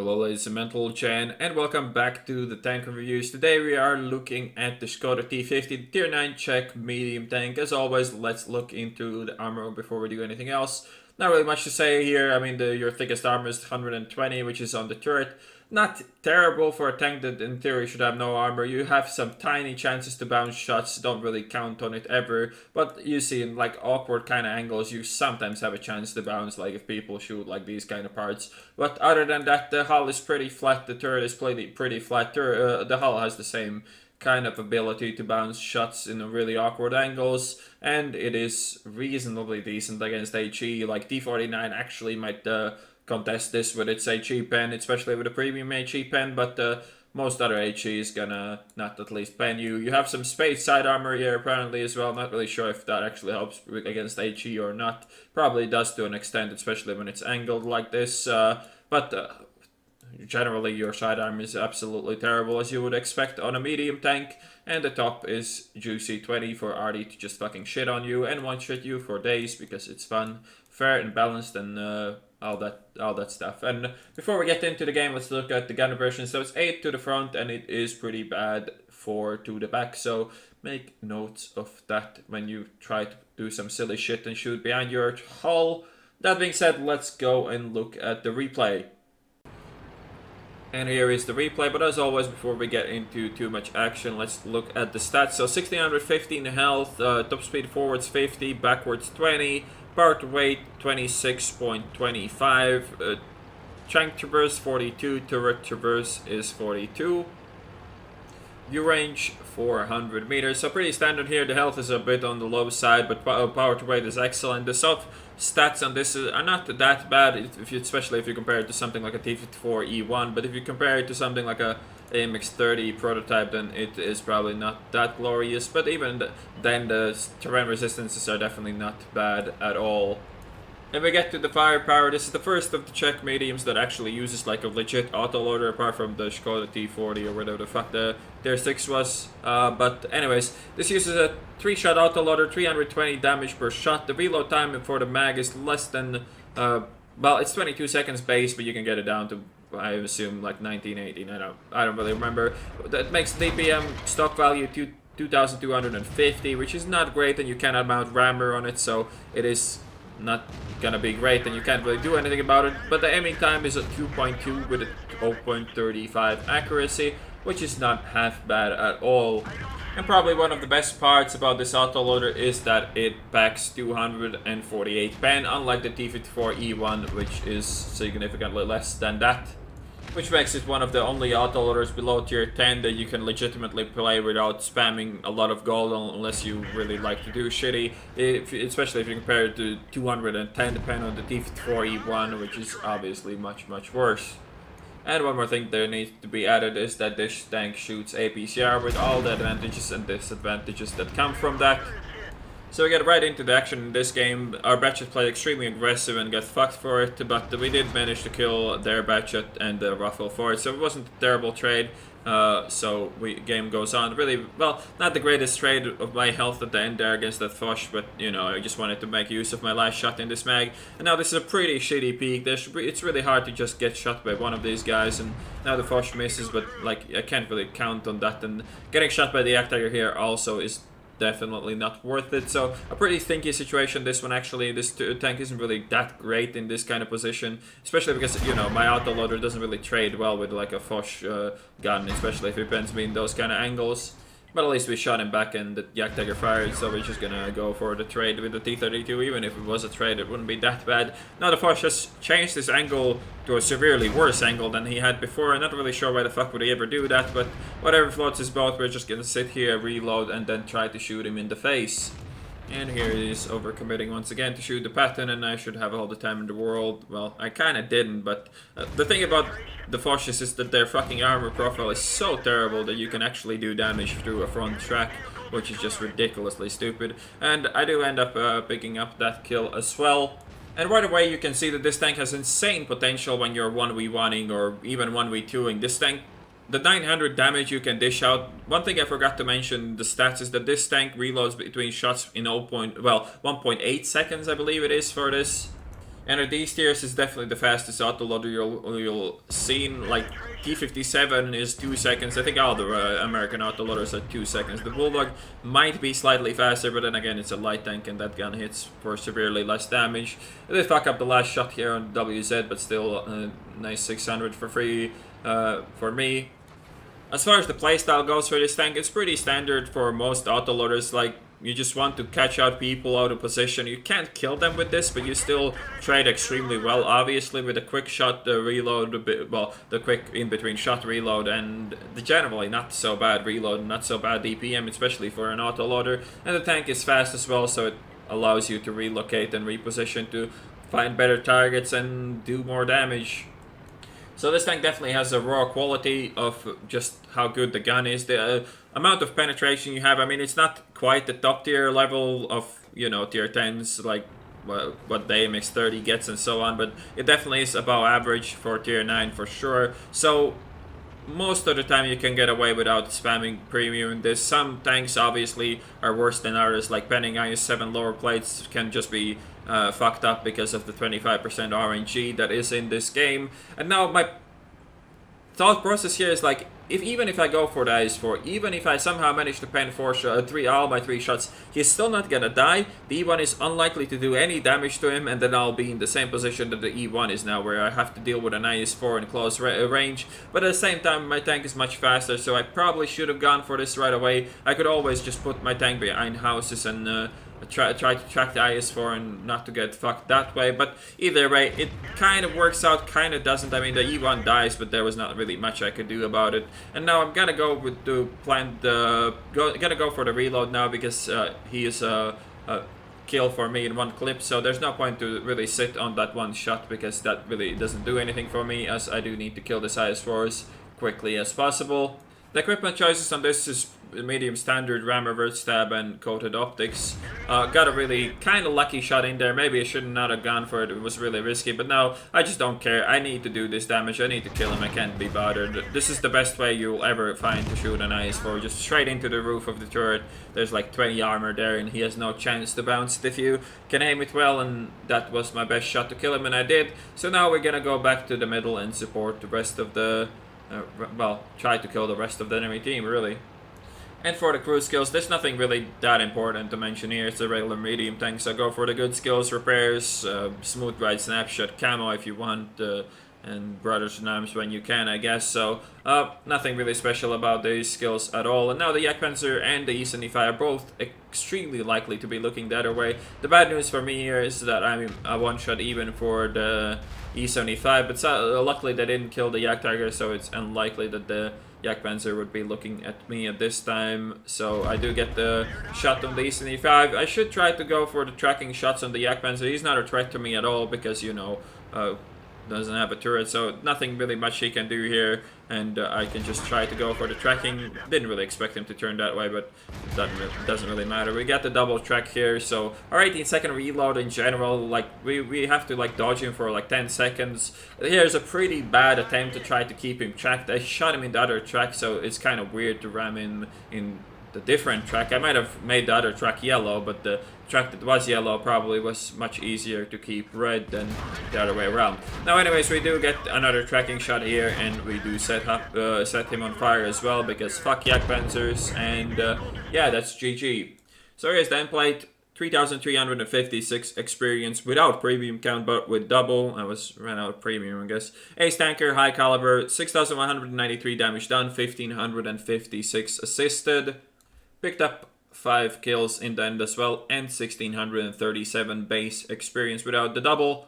Hello ladies and mental Chen, and welcome back to the tank reviews. Today we are looking at the Škoda T-50 tier 9 Czech medium tank. As always, let's look into the armor before we do anything else. Not really much to say here. I mean, your thickest armor is 120, which is on the turret. Not terrible for a tank that in theory should have no armor. You have some tiny chances to bounce shots, don't really count on it ever. But you see in like awkward kind of angles, you sometimes have a chance to bounce, like if people shoot like these kind of parts. But other than that, the hull is pretty flat, the turret is pretty flat. The hull has the same kind of ability to bounce shots in really awkward angles, and it is reasonably decent against HE. Like T-49 actually might contest this with its HE pen, especially with a premium HE pen, but most other HE is gonna not at least pen you. You have some space side armor here apparently as well. Not really sure if that actually helps against HE or not. Probably does to an extent, especially when it's angled like this, but generally your sidearm is absolutely terrible, as you would expect on a medium tank, and the top is juicy 20 for Artie to just fucking shit on you and one-shot you for days because it's fun, fair and balanced, and all that stuff. And before we get into the game, let's look at the gunner version. So it's 8 to the front and it is pretty bad 4 to the back, so make notes of that when you try to do some silly shit and shoot behind your hull. That being said, let's go and look at the replay. And here is the replay, but as always, before we get into too much action, let's look at the stats. So 1615 health, top speed forwards 50, backwards 20, power to weight 26.25, tank traverse 42, turret traverse is 42. View range 400 meters, so pretty standard here. The health is a bit on the low side, but power to weight is excellent. The soft stats on this are not that bad, especially if you compare it to something like a T-54 E1, but if you compare it to something like a AMX-30 prototype, then it is probably not that glorious. But even then, the terrain resistances are definitely not bad at all. And we get to the firepower. This is the first of the Czech mediums that actually uses like a legit autoloader, apart from the Škoda T-40 or whatever the fuck the Tier 6 was. But anyways, this uses a 3-shot autoloader, 320 damage per shot. The reload time for the mag is less than, well, it's 22 seconds base, but you can get it down to, I assume, like 1918. I don't really remember. That makes DPM stock value 2,250, which is not great, and you cannot mount rammer on it, so it is not gonna be great and you can't really do anything about it. But the aiming time is at 2.2 with a 0.35 accuracy, which is not half bad at all. And probably one of the best parts about this autoloader is that it packs 248 pen, unlike the T-54 E1, which is significantly less than that, which makes it one of the only autoloaders below tier 10 that you can legitimately play without spamming a lot of gold, unless you really like to do shitty, especially if you compare it to 210 pen on the T-54 E1, which is obviously much worse. And one more thing that needs to be added is that this tank shoots APCR with all the advantages and disadvantages that come from that. So we get right into the action in this game. Our Batchet played extremely aggressive and got fucked for it, but we did manage to kill their Batchet and the Ruffle for it, so it wasn't a terrible trade. So game goes on. Really, well, not the greatest trade of my health at the end there against that Foch, but you know, I just wanted to make use of my last shot in this mag. And now this is a pretty shitty peak. It's really hard to just get shot by one of these guys, and now the Foch misses, but like I can't really count on that. And getting shot by the Jagdtiger here also is definitely not worth it. So a pretty stinky situation this one actually. This tank isn't really that great in this kind of position, especially because, you know, my autoloader doesn't really trade well with like a Foch gun, especially if it bends me in those kind of angles. But at least we shot him back and the Jagdtiger fired, so we're just gonna go for the trade with the T-32. Even if it was a trade, it wouldn't be that bad. Now the Foch has changed his angle to a severely worse angle than he had before. I'm not really sure why the fuck would he ever do that, but whatever floats his boat, we're just gonna sit here, reload, and then try to shoot him in the face. And here he is overcommitting once again to shoot the Patton, and I should have all the time in the world. Well, I kinda didn't, but the thing about the Foches is that their fucking armor profile is so terrible that you can actually do damage through a front track, which is just ridiculously stupid. And I do end up picking up that kill as well. And right away you can see that this tank has insane potential when you're 1v1ing or even 1v2ing. This tank, the 900 damage you can dish out. One thing I forgot to mention the stats is that this tank reloads between shots in 1.8 seconds, I believe it is for this. And at these tiers is definitely the fastest autoloader you'll seen. Like T-57 is 2 seconds. I think all the American autoloaders are 2 seconds. The Bulldog might be slightly faster, but then again it's a light tank and that gun hits for severely less damage. I did fuck up the last shot here on WZ, but still nice 600 for free for me. As far as the playstyle goes for this tank, it's pretty standard for most autoloaders. Like, you just want to catch out people out of position. You can't kill them with this, but you still trade extremely well. Obviously, with a quick shot reload, well, the quick in-between shot reload, and the generally not so bad reload, not so bad DPM, especially for an autoloader. And the tank is fast as well, so it allows you to relocate and reposition to find better targets and do more damage. So this tank definitely has a raw quality of just how good the gun is. The amount of penetration you have, I mean, it's not quite the top tier level of, you know, tier 10s, like what the AMX-30 gets and so on, but it definitely is above average for tier 9 for sure. So most of the time you can get away without spamming premium. There's some tanks obviously are worse than others, like Penning IS-7 lower plates can just be fucked up because of the 25% RNG that is in this game. And now my thought process here is like, even if I go for the IS-4, even if I somehow manage to pen all my 3 shots, he's still not gonna die. The E1 is unlikely to do any damage to him, and then I'll be in the same position that the E1 is now, where I have to deal with an IS-4 in close range. But at the same time, my tank is much faster, so I probably should have gone for this right away. I could always just put my tank behind houses and try to track the IS-4 and not to get fucked that way. But either way, it kind of works out, kind of doesn't. I mean, the E1 dies, but there was not really much I could do about it. And now I'm gonna go with gonna go for the reload now, because he is a kill for me in one clip, so there's no point to really sit on that one shot, because that really doesn't do anything for me, as I do need to kill this IS-4 as quickly as possible. The equipment choices on this is medium standard ram reverse stab and coated optics. Got a really kind of lucky shot in there. Maybe I should not have gone for it. It was really risky, but no, I just don't care. I need to do this damage. I need to kill him. I can't be bothered. This is the best way you'll ever find to shoot an IS-4. Just straight into the roof of the turret. There's like 20 armor there, and he has no chance to bounce it if you can aim it well, and that was my best shot to kill him, and I did. So now we're gonna go back to the middle and support the rest of the well, try to kill the rest of the enemy team, really. And for the crew skills, there's nothing really that important to mention here. It's a regular medium tank, so go for the good skills, repairs, smooth ride, snapshot, camo if you want, and brothers in arms when you can, I guess. So nothing really special about these skills at all. And now the Jagdpanzer and the E-75 are both extremely likely to be looking the other way. The bad news for me here is that I'm a one-shot even for the E-75, but luckily they didn't kill the Jagdtiger, so it's unlikely that the Jagdpanzer would be looking at me at this time. So I do get the shot on the E-75. I should try to go for the tracking shots on the Jagdpanzer. He's not a threat to me at all, because, you know, doesn't have a turret, so nothing really much he can do here, and I can just try to go for the tracking. Didn't really expect him to turn that way, but that doesn't really matter. We got the double track here, so our 18-second reload in general, like we have to like dodge him for like 10 seconds. Here's a pretty bad attempt to try to keep him tracked. I shot him in the other track, so it's kind of weird to ram in the different track. I might have made the other track yellow, but the track that was yellow probably was much easier to keep red than the other way around. Now anyways, we do get another tracking shot here, and we do set him on fire as well, because fuck Jagdpanzers, and yeah, that's GG. So here's the end plate. 3,356 experience without premium count, but with double. I ran out of premium, I guess. Ace tanker, high caliber, 6,193 damage done, 1,556 assisted. Picked up 5 kills in the end as well, and 1,637 base experience without the double.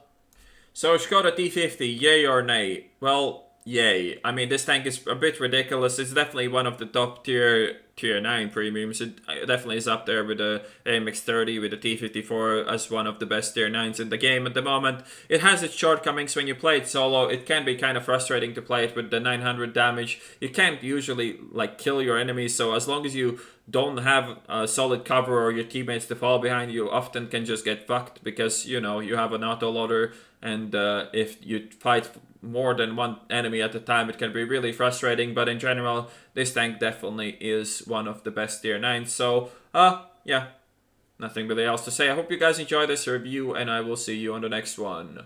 So Škoda T-50, yay or nay? Well, yay. I mean, this tank is a bit ridiculous. It's definitely one of the top tier 9 premiums. It definitely is up there with the AMX-30, with the T-54 as one of the best tier 9s in the game at the moment. It has its shortcomings when you play it solo. It can be kind of frustrating to play it with the 900 damage. You can't usually like kill your enemies, so as long as you don't have a solid cover or your teammates to fall behind, you often can just get fucked, because, you know, you have an autoloader, and if you fight more than one enemy at a time, it can be really frustrating. But in general, this tank definitely is one of the best tier 9s. So, yeah, nothing really else to say. I hope you guys enjoyed this review, and I will see you on the next one.